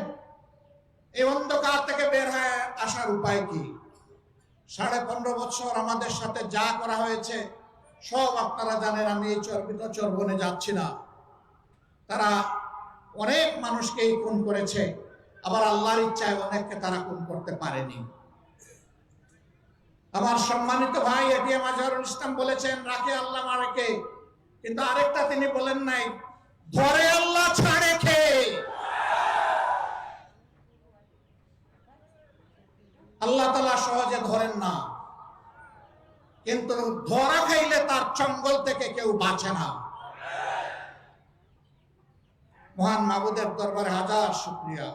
এই অন্ধকার থেকে বের হয়ে আসার আসার উপায় কি? 15.5 বছর আমাদের সাথে যা করা হয়েছে সব আপনারা জানেন। আমি এই চর্বিত চর্বনে যাচ্ছি না। তারা অনেক মানুষকেই খুন করেছে, আবার আল্লাহর ইচ্ছায় অনেককে তারা খুন করতে পারেনি। আমার সম্মানিত ভাই এটিএম আজহারুল ইসলাম বলেছেন, রাখে আল্লাহ মারেকে, কিন্তু আরেকটা তিনি বলেন নাই, ধরে আল্লাহ ছাড়ে খে। আল্লাহ তাআলা সহজে ধরেন না, কিন্তু ধরা খাইলে তার চঙ্গল থেকে কেউ বাঁচে না। মহান মাবুদের দরবারে হাজার শুকরিয়া।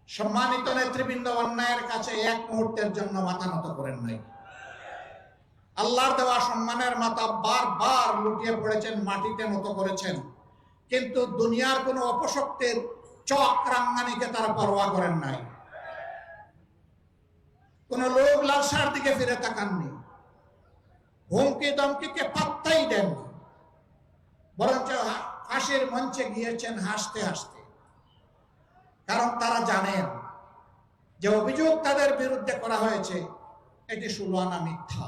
সম্মানিত নেতৃবৃন্দ অন্যায়ের কাছে এক মুহূর্তের জন্য মাথা নত করেন নাই। আল্লাহর দেওয়া সম্মানের মাথা বারবার লুটিয়ে পড়েছেন, মাটিতে নত করেছেন, কিন্তু দুনিয়ার কোনো অপশক্তির চক্রাঙ্গানিকে তারা পরোয়া করেন নাই। কোন লোক লালসার দিকে ফিরে তাকাননি, হুমকি দমকিকে পাত্তাই দেননি, বরঞ্চ ফাঁসির মঞ্চে গিয়েছেন হাসতে হাসতে। কারণ তারা জানেন যে অভিযোগ তাদের বিরুদ্ধে করা হয়েছে এটি 16 আনা মিথ্যা।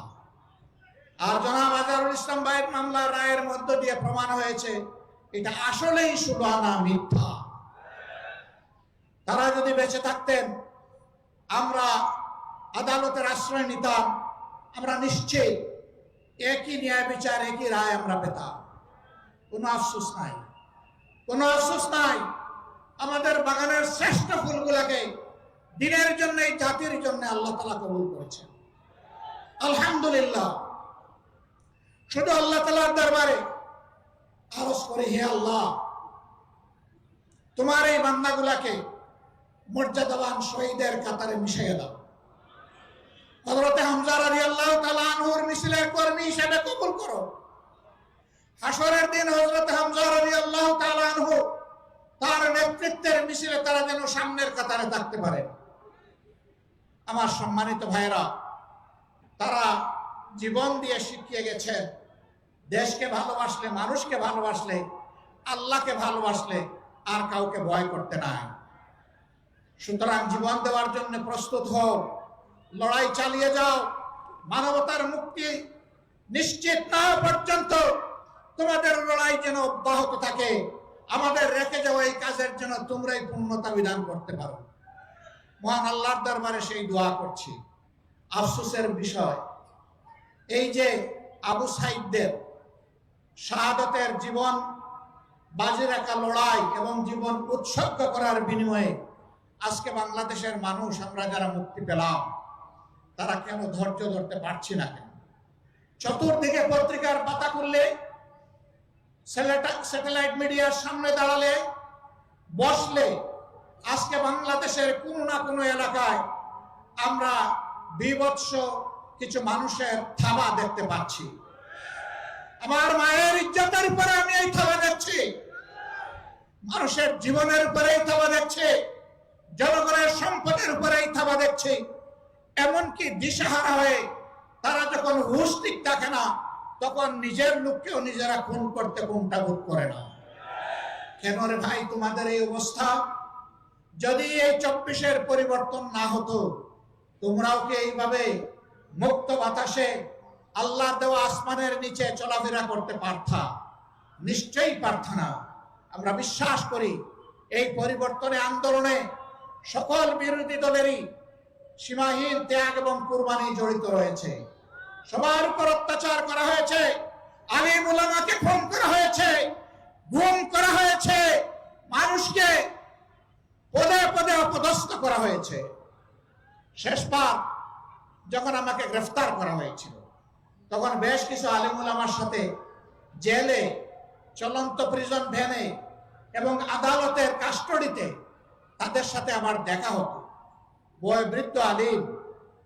আর জনাব আজহারুল ইসলাম ভাইয়ের মামলার রায়ের মধ্য দিয়ে প্রমাণ হয়েছে এটা আসলেই 16 আনা মিথ্যা। তারা যদি বেঁচে থাকতেন, আমরা আদালতের আশ্রয় নিতাম, আমরা নিশ্চয়ই একই ন্যায় বিচার, একই রায় আমরা পেতাম। কোনো আফসোস নাই, কোনো আফসোস নাই। আমাদের বাগানের শ্রেষ্ঠ ফুলগুলাকে দিনের জন্য, এই জাতির জন্য আল্লাহ তাআলা কবুল করেছেন, আলহামদুলিল্লাহ। শুধু আল্লাহ তাআলার দরবারে আরজ করি, হে আল্লাহ, তোমার এই বান্দাগুলাকে মর্যাদাবান শহীদের কাতারে মিশিয়ে দাও। হযরত হামজা রাদিয়াল্লাহু তাআলা আনহুর মিছিলের কর্মী হিসেবে কবুল করো। হাসরের দিন হযরত হামজা রাদিয়াল্লাহু তাআলা আনহু তার নেতৃত্বের মিছিলে তারা যেন সামনের কাতারে থাকতে পারে। আমার সম্মানিত ভাইরা, তারা জীবন দিয়ে শিখিয়ে গেছেন, দেশকে ভালোবাসলে, মানুষকে ভালোবাসলে, আল্লাহকে ভালোবাসলে আর কাউকে ভয় করতে নাই। সুতরাং জীবন দেওয়ার জন্য প্রস্তুত হও, লড়াই চালিয়ে যাও। মানবতার মুক্তি নিশ্চিত না হওয়া পর্যন্ত তোমাদের লড়াই যেন অব্যাহত থাকে। আমাদের রেখে যাওয়া এই কাজের জন্য তোমরাই পূর্ণতা বিধান করতে পারো। মহান আল্লাহর দরবারে সেই দোয়া করছি। আফসোসের বিষয় এই যে আবু সাইদদের শাহাদাতের জীবন বাজি রাখা লড়াই এবং জীবন উৎসর্গ করার বিনিময়ে আজকে বাংলাদেশের মানুষ, আমরা যারা মুক্তি পেলাম, তারা কেন ধৈর্য ধরতে পারছি না কেন? চতুর্দিকে পত্রিকার পাতা খুললে, স্যাটেলাইট মিডিয়ার সামনে দাঁড়ালে, বসলে, আজকে বাংলাদেশের কোনো না কোনো এলাকায় আমরা বিভৎস কিছু মানুষের থাবা দেখতে পাচ্ছি। আমার মায়ের ইজ্জতের উপরে আমি এই থাবা দেখছি, মানুষের জীবনের উপরে এই থাবা দেখছি, জনগণের সম্পদের উপরে এই থাবা দেখছি। এমনকি দিশাহারা হয়ে তারা যখন হুঁশ ঠিক থাকে না, তখন নিজের লোককেও নিজেরা খুন করতে কুণ্ঠাবোধ করে না। কেন রে ভাই তোমাদের এই অবস্থা? যদি এই 24-এর পরিবর্তন না হতো, তোমরাও কি এইভাবে মুক্ত বাতাসে আল্লাহর দেওয়া আসমানের নিচে চলাফেরা করতে পারতা? নিশ্চয়ই পারত না। আমরা বিশ্বাস করি এই পরিবর্তনে আন্দোলনে সকল বিরোধী দলেরই সীমাহীন ত্যাগ এবং কুরবানি জড়িত রয়েছে। সবার উপর অত্যাচার করা হয়েছে, আলিম উলামাকে খুন করা হয়েছে, গুম করা হয়েছে, মানুষকে পদে পদে অপদস্থ করা হয়েছে। শেষবার যখন আমাকে গ্রেফতার করা হয়েছিল, তখন বেশ কিছু আলিম উলামার সাথে জেলে, চলন্ত প্রিজন ভ্যানে এবং আদালতের কাস্টডিতে তাদের সাথে আমার দেখা হতো। বয়োবৃদ্ধ আলিম,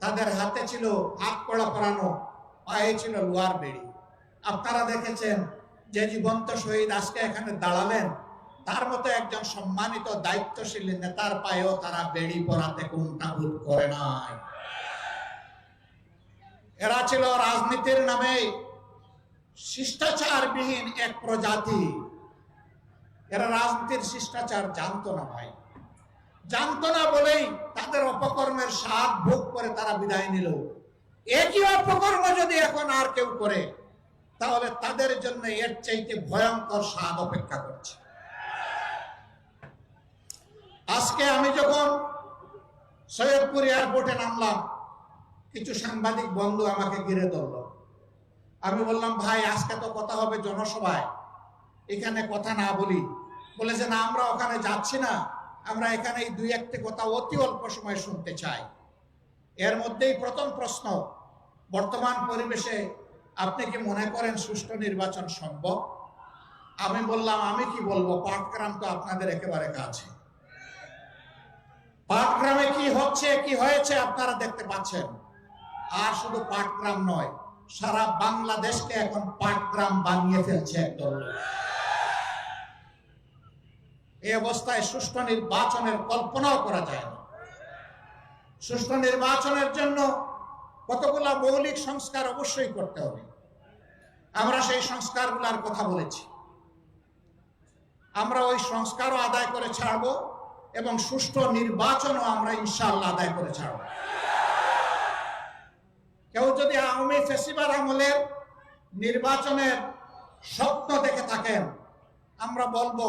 তাদের হাতে ছিল হাত কড়া পরানো, পায়ে ছিল লোহার বেড়ি। আপনারা দেখেছেন যে জীবন্ত শহীদ আজকে এখানে দাঁড়ালেন, তার মতো একজন সম্মানিত দায়িত্বশীল নেতার পায়েও তারা বেড়ি পরাতে কুণ্ঠাবোধ করে নাই। এরা ছিল রাজনীতির নামে শিষ্টাচারবিহীন এক প্রজাতি। এরা রাজনীতির শিষ্টাচার জানতো না ভাই। জানতো না বলেই তাদের অপকর্মের স্বাদ ভোগ করে তারা বিদায় নিল। একই অপকর্ম যদি এখন আর কেউ করে, তাহলে তাদের জন্য এর চাইতে ভয়ঙ্কর স্বাদ অপেক্ষা করছে। আজকে আমি যখন সৈয়দপুর এয়ারপোর্টে নামলাম, কিছু সাংবাদিক বন্ধু আমাকে ঘিরে ধরল। আমি বললাম, ভাই আজকে তো কথা হবে জনসভায়, এখানে কথা না বলি। বলেছে না, আমরা ওখানে যাচ্ছি না, আমরা এখানে এই দুই একটি কথা অতি অল্প সময় শুনতে চাই। এর মধ্যেই প্রথম প্রশ্ন, বর্তমান পরিবেশে আপনি কি মনে করেন সুষ্ঠু নির্বাচন সম্ভব? আমি বললাম, আমি কি বলবো, পাটগ্রাম তো আপনাদের একেবারে কাছে। পাটগ্রামে কি হচ্ছে কি হয়েছে আপনারা দেখতে পাচ্ছেন। আর শুধু পাটগ্রাম নয়, সারা বাংলাদেশকে এখন পাটগ্রাম বানিয়ে ফেলছে একদল। এই অবস্থায় সুষ্ঠু নির্বাচনের কল্পনাও করা যায় না। সুষ্ঠু নির্বাচনের জন্য কতগুলো মৌলিক সংস্কার অবশ্যই করতে হবে। আমরা সেই সংস্কারগুলোর কথা বলেছি। আমরা ওই সংস্কারও আদায় করে ছাড়বো এবং সুষ্ঠু নির্বাচনও আমরা ইনশাআল্লাহ আদায় করে ছাড়বো। কেউ যদি আওয়ামী ফ্যাসিবাদ আমলের নির্বাচনের স্বপ্ন দেখে থাকেন, আমরা বলবো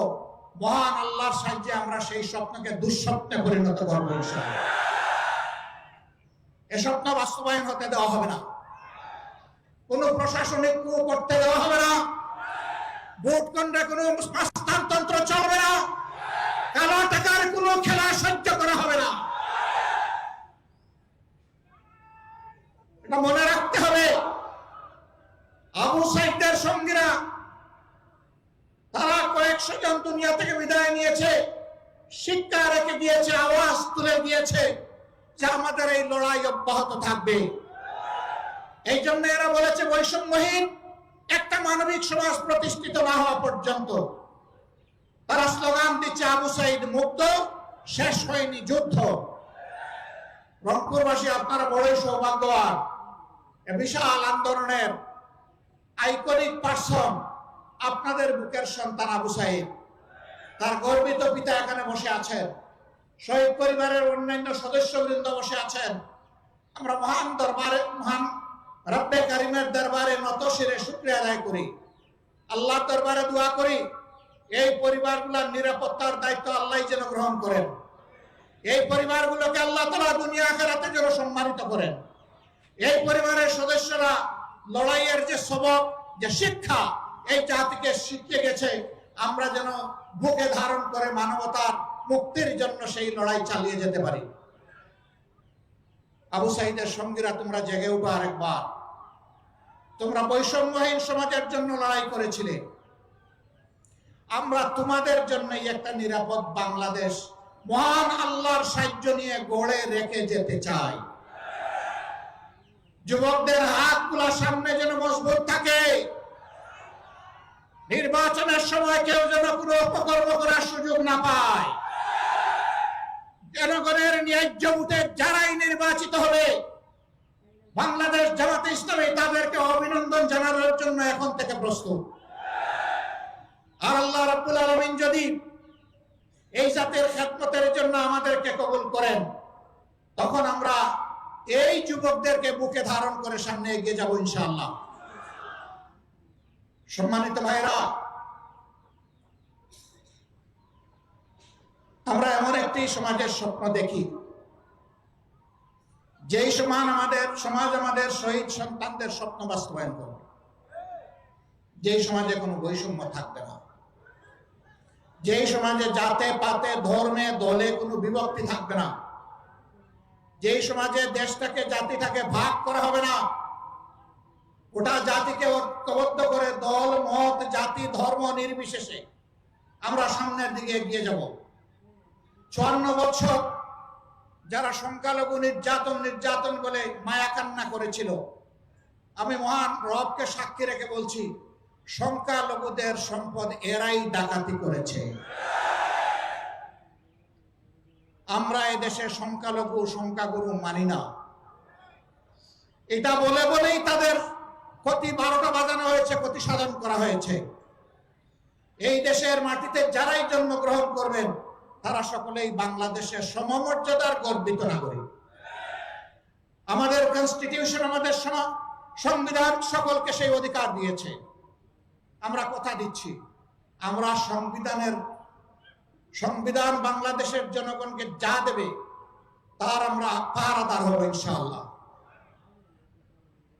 মহান আল্লাহর সাহায্যে আমরা সেই স্বপ্নকে দুঃস্বপ্নে পরিণত করবো ইনশাআল্লাহ। এ স্বপ্ন বাস্তবায়ন হতে দেওয়া হবে না। কোন প্রশাসনিক কূপ করতে দেওয়া হবে না। ভোট কেন্দ্রে কোনো হস্তান্তর চলবে না। কালো টাকার কোনো খেলা সহ্য করা হবে না। এটা মনে রাখতে হবে। আবু সাইদের সঙ্গীরা তারা কয়েকশো জন দুনিয়া থেকে বিদায় নিয়েছে, শিক্ষা রেখে দিয়েছে, আওয়াজ তুলে দিয়েছে যে আমাদের এই লড়াই অব্যাহত থাকবে। এই জন্য এরা বলেছে বৈষম্যহীন একটা মানবিক সমাজ প্রতিষ্ঠিত না হওয়া পর্যন্ত। তারা স্লোগান দিচ্ছে আবু সাইদ মুক্ত, শেষ হয়নি যুদ্ধ। রংপুরবাসী আপনারা বড়ই সৌভাগ্যবান। বিশাল আন্দোলনের আইকনিক পার্সন আপনাদের বুকের সন্তান আবু সাইদ। তার গর্বিত পিতা এখানে বসে আছেন, শহীদ পরিবারের অন্যান্য সদস্যবৃন্দ বসে আছেন। আমরা মহান দরবারে, মহান রব্বে কারিমের দরবারে নত শিরে শুকরিয়া আদায় করি, আল্লাহর দরবারে দোয়া করি এই পরিবারগুলোর নিরাপত্তার দায়িত্ব আল্লাহ যেন গ্রহণ করেন। এই পরিবারগুলোকে আল্লাহ তাআলা দুনিয়া আখিরাতে যেন সম্মানিত করেন। এই পরিবারের সদস্যরা লড়াইয়ের যে সবক, যে শিক্ষা এই জাতিকে শিখে গেছে, আমরা যেন বুকে ধারণ করে মানবতার মুক্তির জন্য সেই লড়াই চালিয়ে যেতে পারি। আবু সাইদের সঙ্গীরা, তোমরা জেগে উঠো আরেকবার। তোমরা বৈষম্যহীন সমাজের জন্য লড়াই করেছিলে। আমরা তোমাদের জন্যই একটা নিরাপদ বাংলাদেশ মহান আল্লাহর সাহায্য নিয়ে গড়ে রেখে যেতে চাই। যুবকদের হাতগুলো সামনে যেন মজবুত থাকে। নির্বাচনের সময় কেউ যেন কোনো অপকর্ম করার সুযোগ না পায়। জনগণের ন্যায্য ভোটে যারাই নির্বাচিত হবে, বাংলাদেশ জামাতে ইসলামী তাদেরকে অভিনন্দন জানানোর জন্য এখন থেকে প্রস্তুত। আর আল্লাহ রাব্বুল আলামিন যদি এই জাতির খেদমতের জন্য আমাদেরকে কবুল করেন, তখন আমরা এই যুবকদেরকে বুকে ধারণ করে সামনে এগিয়ে যাব ইনশাআল্লাহ। সম্মানিত ভাইরা, আমরা এমন একটি সমাজের স্বপ্ন দেখি, যেই সমাজ আমাদের শহীদ সন্তানদের স্বপ্ন বাস্তবায়ন করবে। যেই সমাজে কোনো বৈষম্য থাকবে না, যেই সমাজে জাতে পাতে ধর্মে দলে কোনো বিভক্তি থাকবে না, যেই সমাজে দেশটাকে জাতিটাকে ভাগ করা হবে না, গোটা জাতিকে ঐক্যবদ্ধ করে দল মত জাতি ধর্ম নির্বিশেষে আমরা সামনের দিকে এগিয়ে যাব। 54 বছর যারা সংখ্যালঘু নির্যাতন বলে মায়া কান্না করেছিল, আমি মহান রবকে সাক্ষী রেখে বলছি, সংখ্যালঘুদের সম্পদ এরাই ডাকাতি করেছে। আমরা এই দেশে সংখ্যাগুরু মানি না। এটা বলেই তাদের ক্ষতি 12টা বাজানো হয়েছে, ক্ষতি সাধন করা হয়েছে। এই দেশের মাটিতে যারাই জন্মগ্রহণ করবেন তারা সকলেই বাংলাদেশের সমমর্যাদার গর্বিত নাগরিক। আমাদের কনস্টিটিউশন, আমাদের সংবিধান সকলকে সেই অধিকার দিয়েছে। আমরা কথা দিচ্ছি, আমরা সংবিধান বাংলাদেশের জনগণকে যা দেবে তার আমরা পাহারাদার হব ইনশাআল্লাহ।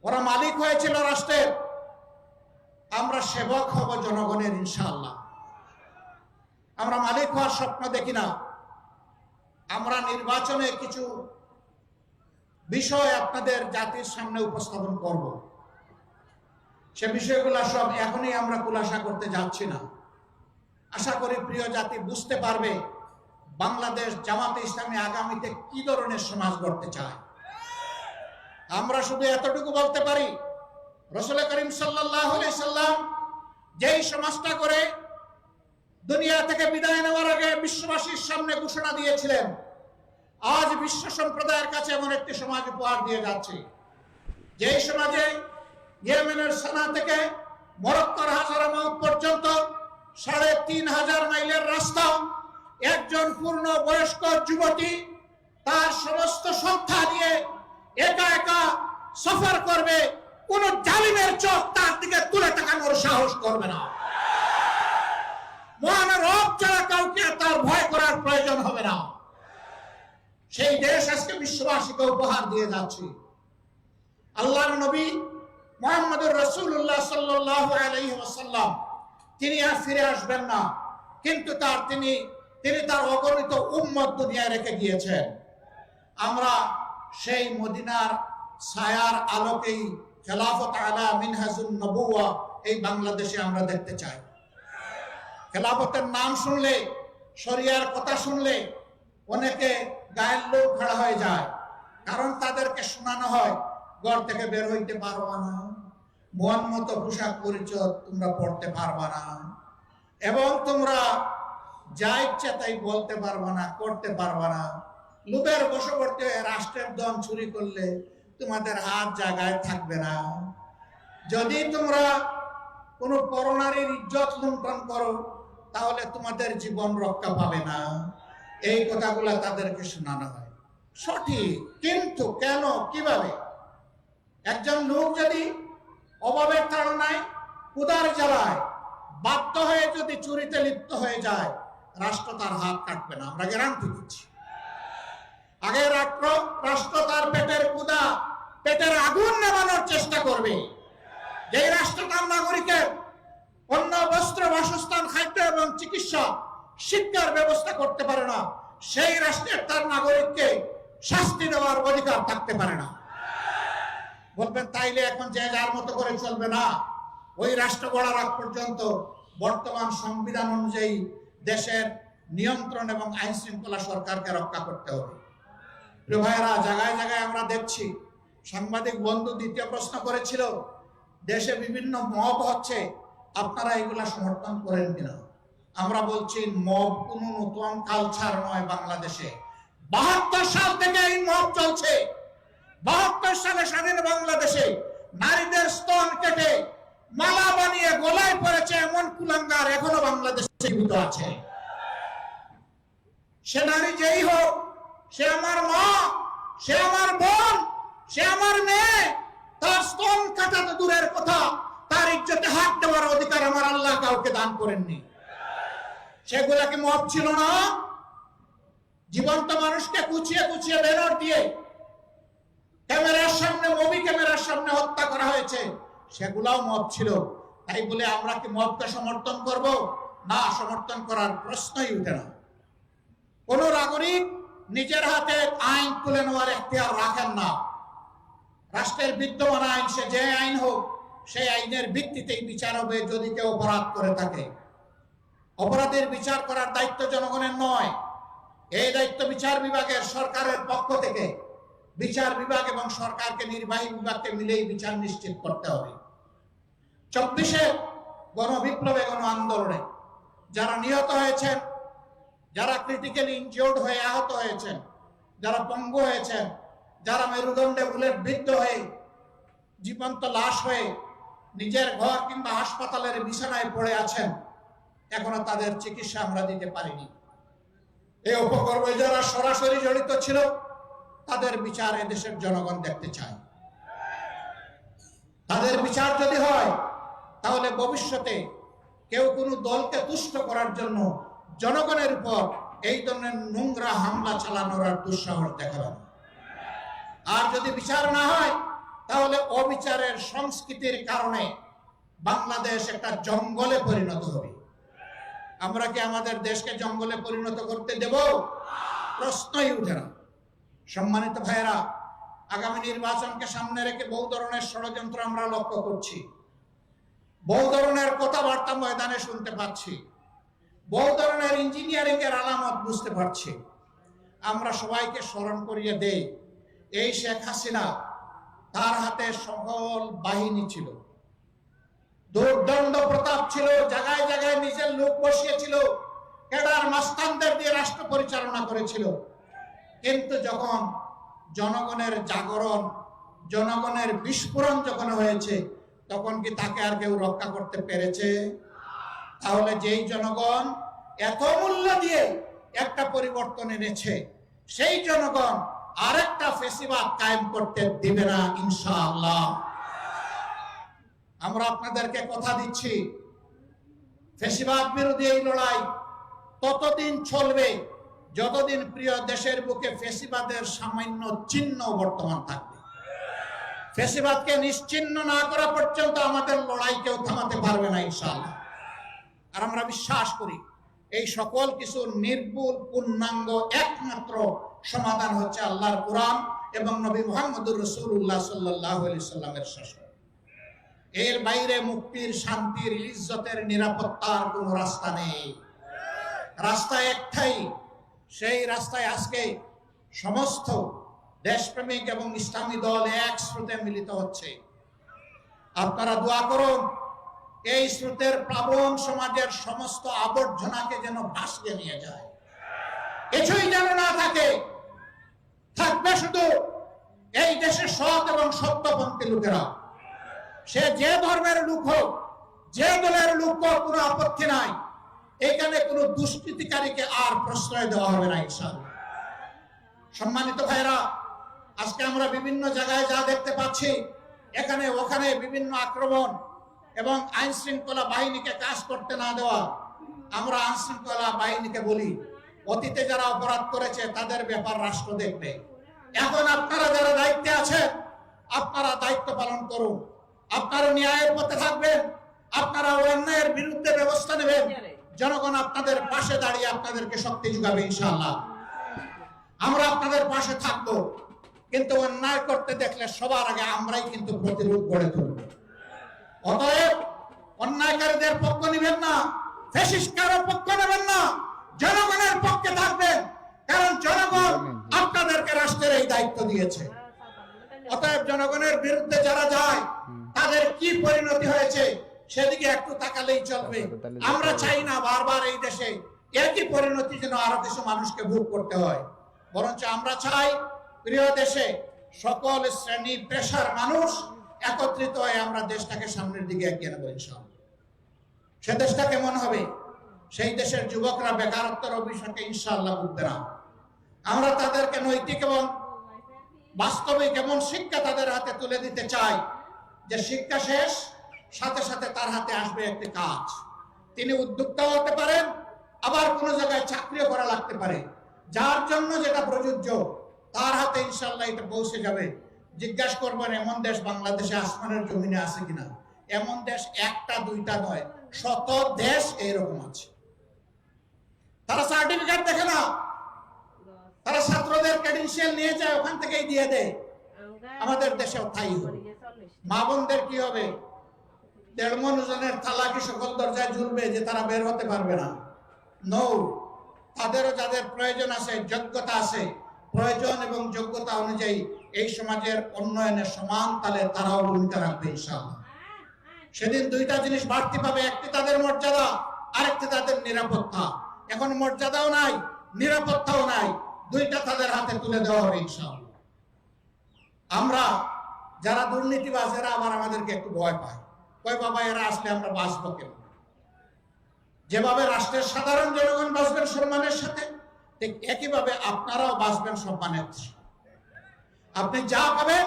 ওরা মালিক হয়েছিল রাষ্ট্রের, আমরা সেবক হব জনগণের ইনশাআল্লাহ। আমরা মালিক হওয়ার স্বপ্ন দেখি না। আমরা নির্বাচনে কিছু বিষয় আপনাদের জাতির সামনে উপস্থাপন করব। সে বিষয়গুলো সব এখনই আমরা খুলাসা করতে যাচ্ছি না। আশা করি প্রিয় জাতি বুঝতে পারবে বাংলাদেশ জামাতে ইসলামী আগামীতে কি ধরনের সমাজ গড়তে চায়। আমরা শুধু এতটুকু বলতে পারি, রাসূল করিম সাল্লাল্লাহু আলাইহি সাল্লাম যেই সমাজটা করে দুনিয়া থেকে বিদায় নেওয়ার আগে বিশ্ববাসীর সামনে ঘোষণা দিয়েছিলেন, আজ বিশ্ব সম্প্রদায়ের কাছে এমন একটি সমাজ উপহার দিয়ে যাচ্ছে, যেই সমাজে ইয়েমেনের সানা থেকে মরক্কোর হাজারামাউত পর্যন্ত ৩,৫০০ মাইলের রাস্তা একজন পূর্ণ বয়স্ক যুবতী তার সমস্ত সংখ্যা দিয়ে একা একা সফর করবে, কোন জালিমের চোখ তার দিকে তুলে তাকানোর সাহস করবে না। মহান রব ছাড়া কাউকে তার ভয় করার প্রয়োজন হবে না। সেই দেশ আজকে বিশ্ববাসীকে উপহার দিয়ে যাচ্ছে। আল্লাহর নবী মুহাম্মদুর রাসূলুল্লাহ সাল্লাল্লাহু আলাইহি ওয়াসাল্লাম তিনি আর ফিরে আসবেন না, কিন্তু তিনি তার অগণিত উম্মত দুনিয়ায় রেখে গিয়েছেন। আমরা সেই মদিনার ছায়ার আলোকেই খেলাফত আলা মিনহাজুন নবুওয়া এই বাংলাদেশে আমরা দেখতে চাই। খেলাফতের নাম শুনলে, শরিয়ার কথা শুনলে অনেকে গায়ের লোক খাড়া হয়ে যায়, কারণ তাদেরকে শোনানো হয় ঘর থেকে বের হইতে পারবা না, মন মতো পোশাক পরিচয় তোমরা পড়তে পারবা না, এবং তোমরা যা ইচ্ছা তাই বলতে পারবা না, করতে পারবা না। লোভের বশবর্তী হয়ে রাষ্ট্রের ধন চুরি করলে তোমাদের হাত জায়গায় থাকবে না। যদি তোমরা কোনো পরনারীর ইজ্জত লুণ্ঠন করো তাহলে তোমাদের জীবন রক্ষা পাবে না। এই কথাগুলা তাদেরকে শোনানো হয়। সঠিক, কিন্তু কেন, কিভাবে? একজন লোক যদি অভাবের তাড়নায়, ক্ষুধার জ্বালায় বাধ্য হয়ে যদি চুরিতে লিপ্ত হয়ে যায়, রাষ্ট্র তার হাত কাটবে না, আমরা গ্যারান্টি দিচ্ছি। আগে রাষ্ট্র তার পেটের ক্ষুধা, পেটের আগুন নেভানোর চেষ্টা করবে। যে রাষ্ট্র তার নাগরিকের অন্য বস্ত্র, বাসস্থান, খাদ্য এবং চিকিৎসা, শিক্ষার ব্যবস্থা করতে পারে না, সেই রাষ্ট্রের তার নাগরিককে শাস্তি দেওয়ার অধিকার থাকতে পারে না। বলবেন তাইলে এখন যে যার মতো করে চলবে না। ওই রাষ্ট্র গড়ার আগ পর্যন্ত বর্তমান সংবিধান অনুযায়ী দেশের নিয়ন্ত্রণ এবং আইন শৃঙ্খলা সরকারকে রক্ষা করতে হবে। প্রিয় ভাইয়েরা, জায়গায় জায়গায় আমরা দেখছি, সাংবাদিক বন্ধু দ্বিতীয় প্রশ্ন করেছিল, দেশে বিভিন্ন মব হচ্ছে, আপনারা এগুলা সমর্থন করেন কিনা? আমরা বলছি মব কোন নতুন কালচার নয় বাংলাদেশে। ৭২ সাল থেকে এই মব চলছে। ৭২ সালে স্বাধীন বাংলাদেশে নারীদের স্তন কেটে মালা বানিয়ে গলায় পড়েছে এমন কুলাঙ্গার এখনো বাংলাদেশে জীবিত আছে। সে নারী যেই হোক, সে আমার মা, সে আমার বোন, সে আমার মেয়ে, তার স্তন কাটা তো দূরের কথা, তার ইজ্জতে হাত দেওয়ার অধিকার আমার আল্লাহ কাউকে দান করেননি। সেগুলা কি মব ছিল না? জীবন্ত মানুষকে কুচিয়ে কুচিয়ে ব্যানার দিয়ে ক্যামেরার সামনে, মুভি ক্যামেরার সামনে হত্যা করা হয়েছে, সেগুলাও মব ছিল। তাই বলে আমরা কি মবকে সমর্থন করব? না, সমর্থন করার প্রশ্নই উঠে না। কোন নাগরিক নিজের হাতে আইন তুলে নেওয়ার এখতিয়ার রাখেন না। রাষ্ট্রের বিদ্যমান আইন, সে যে আইন হোক, সেই আইনের ভিত্তিতেই বিচার হবে যদি কেউ অপরাধ করে থাকে। অপরাধের বিচার করার দায়িত্ব জনগণের নয়। এই দায়িত্ব বিচার বিভাগের, সরকারের পক্ষ থেকে বিচার বিভাগ এবং সরকারকে, নির্বাহী বিভাগকে মিলেই বিচার নিশ্চিত করতে হবে। ২৪শে গণবিপ্লবে, গণ আন্দোলনে যারা নিহত হয়েছেন, যারা ক্রিটিক্যালি ইনজিওর্ড হয়ে আহত হয়েছেন, যারা পঙ্গু হয়েছেন, যারা মেরুদণ্ডে বুলেট বিদ্ধ হয়ে জীবন্ত লাশ হয়ে নিজের ঘর কিংবা হাসপাতালের বিছানায় পড়ে আছেন, এখনো তাদের চিকিৎসা আমরা দিতে পারিনি। এই অপকর্মে যারা সরাসরি জড়িত ছিল তাদের বিচার এদেশের জনগণ দেখতে চায়। তাদের বিচার যদি হয় তাহলে ভবিষ্যতে কেউ কোনো দলকে তুষ্ট করার জন্য জনগণের উপর এই ধরনের নোংরা হামলা চালানোর আর দুঃসাহস দেখাবে না। আর যদি বিচার না হয় তাহলে অবিচারের সংস্কৃতির কারণে বাংলাদেশ একটা জঙ্গলে পরিণত হবে। আমরা কি আমাদের দেশকে জঙ্গলে পরিণত করতে দেব? প্রশ্নই উঠে না। সম্মানিত ভাইয়েরা, আগামী নির্বাচনকে সামনে রেখে বহু ধরনের ষড়যন্ত্র আমরা লক্ষ্য করছি, বহু ধরনের কথাবার্তা ময়দানে শুনতে পাচ্ছি, বহু ধরনের ইঞ্জিনিয়ারিং এর আলামত বুঝতে পারছি। আমরা সবাইকে স্মরণ করিয়ে দেই, এই শেখ হাসিনা, তার হাতে সকল বাহিনী ছিল, দুর্দণ্ড প্রতাপ ছিল, জায়গায় জায়গায় নিজের লোক বসিয়েছিল, ক্যাডার মাস্তানদের দিয়ে রাষ্ট্র পরিচালনা করেছিল। কিন্তু যখন জনগণের জাগরণ, জনগণের বিস্ফোরণ যখন হয়েছে, তখন কি তাকে আর কেউ রক্ষা করতে পেরেছে? তাহলে যেই জনগণ এত মূল্য দিয়ে একটা পরিবর্তন এনেছে, সেই জনগণ আরেকটা ফেসিবাদ কায়েম করতে দিবে না ইনশাআল্লাহ। আমরা আপনাদেরকে কথা দিচ্ছি, ফেসিবাদ বিরোধী এই লড়াই ততদিন চলবে যতদিন প্রিয় দেশের বুকে ফেসিবাদের সামান্য চিহ্ন বর্তমান থাকবে। ফেসিবাদকে নিশ্চিহ্ন না করা পর্যন্ত আমাদের লড়াই কেউ থামাতে পারবে না ইনশাআল্লাহ। আর আমরা বিশ্বাস করি এই সকল কিছু নির্ভুল পূর্ণাঙ্গ একমাত্র সমাধান হচ্ছে আল্লাহর কোরআন এবং নবী মুহাম্মদুর রাসূলুল্লাহ সাল্লাল্লাহু আলাইহি সাল্লামের শাসন। এর বাইরে মুক্তির, শান্তির, ইজ্জতের, নিরাপত্তার কোনো রাস্তা নেই। রাস্তা একটাই, সেই রাস্তায় আজকে সমস্ত দেশপ্রেমিক এবং ইসলামী দল এক স্রোতে মিলিত হচ্ছে। আপনারা দোয়া করুন এই স্রোতের প্লাবন সমাজের সমস্ত আবর্জনাকে যেন ভাসিয়ে নিয়ে যায়, কিছুই যেন না থাকে। থাকবে শুধু এই দেশের সৎ এবং সত্যপন্থী লোকেরা। সে যে ধর্মের লোক হোক, যে দলের লোক হোক, কোনো আপত্তি নাই। এখানে কোনো দুষ্কৃতিকারীকে আর প্রশ্রয় দেওয়া হবে না ইনশাআল্লাহ। সম্মানিত ভাইরা, আজকে আমরা বিভিন্ন জায়গায় যা দেখতে পাচ্ছি, এখানে ওখানে বিভিন্ন আক্রমণ এবং আইন শৃঙ্খলা বাহিনীকে কাজ করতে না দেওয়া। আমরা আইন শৃঙ্খলা বাহিনীকে বলি, অতীতে যারা অপরাধ করেছে তাদের ব্যাপার রাষ্ট্র দেখবে। এখন আপনারা যারা দায়িত্বে আছেন, আপনারা দায়িত্ব পালন করুন। আপনারা ন্যায়ের পথে থাকবেন, আপনারা অন্যায়ের বিরুদ্ধে ব্যবস্থা নেবেন। জনগণ আপনাদের পাশে দাঁড়িয়ে আপনাদেরকে শক্তি যোগাবে ইনশাআল্লাহ। আমরা আপনাদের পাশে থাকবো, কিন্তু অন্যায় করতে দেখলে সবার আগে আমরাই কিন্তু প্রতিরোধ গড়ে তুলব। অতএব অন্যায়কারীদের পক্ষ নেবেন না, ফ্যাসিস্টদের পক্ষ নেবেন না, জনগণের পক্ষে থাকবেন, কারণ জনগণ আপনাদেরকে রাষ্ট্রের এই দায়িত্ব দিয়েছে। অতএব জনগণের বিরুদ্ধে যারা যায় তাদের কি পরিণতি হয়েছে সেদিকে একটু তাকালেই চলবে। আমরা চাই না বারবার এই দেশে একই পরিণতি যেন আরো কিছু মানুষকে ভোগ করতে হয়, বরঞ্চ আমরা চাই প্রিয় দেশে সকল শ্রেণী পেশার মানুষ একত্রিত হয়ে আমরা দেশটাকে সামনের দিকে এগিয়ে নেব ইনশাআল্লাহ। সে দেশটা কেমন হবে? সেই দেশের যুবকরা বেকারত্বের অভিশাপে ইনশাআল্লাহ ভুগবে না। আমরা তাদেরকে নৈতিক এবং বাস্তবিক এমন শিক্ষা তাদের হাতে তুলে দিতে চাই যে শিক্ষা শেষ সাথে সাথে তার হাতে আসবে একটি কাজ। তিনি উদ্যোক্তা হতে পারেন, আবার কোনো জায়গায় চাকরিও করা লাগতে পারে। যার জন্য যেটা প্রযোজ্য তার হাতে ইনশাআল্লাহ এটা পৌঁছে যাবে। জিজ্ঞাসা করবেন এমন দেশ বাংলাদেশে আসমানের জমিনে আছে কিনা? এমন দেশ একটা দুইটা নয়, শত দেশ এইরকম আছে। তারা সার্টিফিকেট দেখে না, তারা ছাত্রদের ক্রেডেনশিয়াল নিয়ে যায়, ওখান থেকেই দিয়ে দেয়। আমাদের দেশেও তাই হবে। মা বোনদের কি হবে? 1.5 মণ ওজনের থালা কি সকল দরজায় ঝুলবে যে তারা বের হতে পারবে না? নো, তাদেরও যাদের প্রয়োজন আছে, যোগ্যতা আছে, প্রয়োজন এবং যোগ্যতা অনুযায়ী এই সমাজের উন্নয়নের সমান তালে তারাও ভূমিকা রাখবে ইনশাআল্লাহ। সেদিন দুইটা জিনিস বাড়তি পাবে, একটি তাদের মর্যাদা, আরেকটি তাদের নিরাপত্তা। এখন মর্যাদাও নাই, নিরাপত্তাও নাই, দুইটা তাদের হাতে তুলে দেওয়া হবে ইনশাআল্লাহ। আমরা যারা দুর্নীতিবাজ এরা আবার আমাদেরকে একটু ভয় পায়, কয় বাবা এরা আসলে আমরা বাঁচবো কেন? যেভাবে রাষ্ট্রের সাধারণ জনগণ বাঁচবেন সম্মানের সাথে, ঠিক একইভাবে আপনারাও বাঁচবেন সম্মানের। আপনি যা পাবেন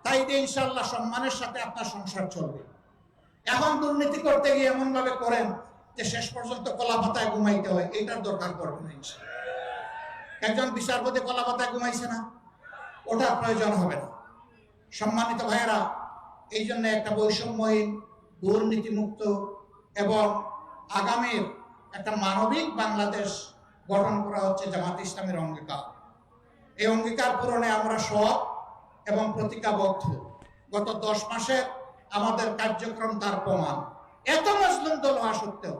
তাই দিয়ে ইনশাআল্লাহ সম্মানের সাথে আপনার সংসার চলবে। এখন দুর্নীতি করতে গিয়ে এমন ভাবে করেন যে শেষ পর্যন্ত কলা পাতায় ঘুমাইতে হয়, এইটার দরকার পড়বে না ইনশাআল্লাহ। একজন বিচারপতি কলা পাতায় ঘুমাইছে না, ওটার প্রয়োজন হবে না। সম্মানিত ভাইয়েরা, এই জন্য একটা বৈষম্যহীন, দুর্নীতিমুক্ত এবং আগামীর একটা মানবিক বাংলাদেশ গঠন করা হচ্ছে জামাত ইসলামের অঙ্গীকার। এই অঙ্গীকার পূরণে আমরা সৎ এবং প্রতিজ্ঞাবদ্ধ। গত 10 মাসের আমাদের কার্যক্রম তার প্রমাণ। এত মজলুম দল হওয়া সত্ত্বেও